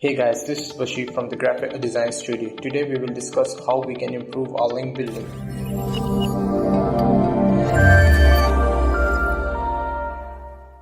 Hey guys, this is Bashir from the Graphic Design Studio. Today we will discuss how we can improve our link building.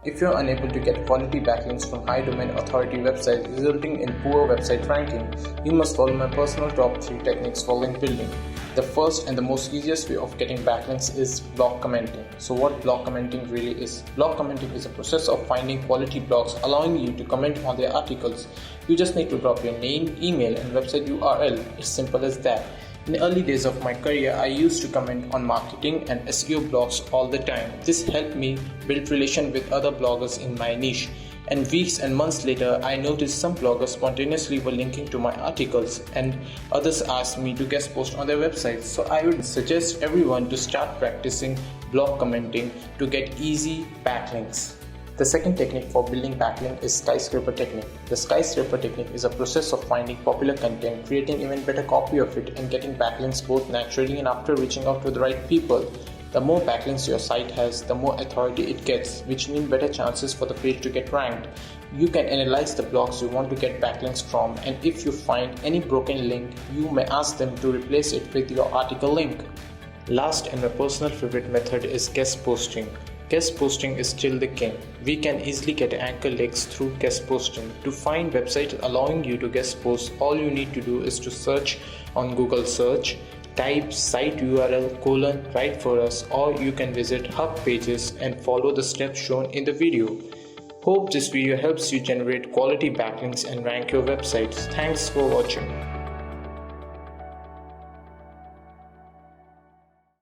If you are unable to get quality backlinks from high domain authority websites resulting in poor website ranking, you must follow my personal top 3 techniques for link building. The first and the most easiest way of getting backlinks is block commenting. So what block commenting really is? Block commenting is a process of finding quality blogs allowing you to comment on their articles. You just need to drop your name, email and website URL. It's simple as that. In the early days of my career, I used to comment on marketing and SEO blogs all the time. This helped me build relation with other bloggers in my niche. And weeks and months later, I noticed some bloggers spontaneously were linking to my articles and others asked me to guest post on their websites. So I would suggest everyone to start practicing block commenting to get easy backlinks. The second technique for building backlink is Skyscraper technique. The Skyscraper technique is a process of finding popular content, creating even better copy of it and getting backlinks both naturally and after reaching out to the right people. The more backlinks your site has, the more authority it gets, which means better chances for the page to get ranked. You can analyze the blogs you want to get backlinks from, and if you find any broken link, you may ask them to replace it with your article link. Last and my personal favorite method is guest posting. Guest posting is still the king. We can easily get anchor links through guest posting. To find websites allowing you to guest post, all you need to do is to search on Google search, type site URL : write for us, or you can visit hub pages and follow the steps shown in the video. Hope this video helps you generate quality backlinks and rank your websites. Thanks for watching.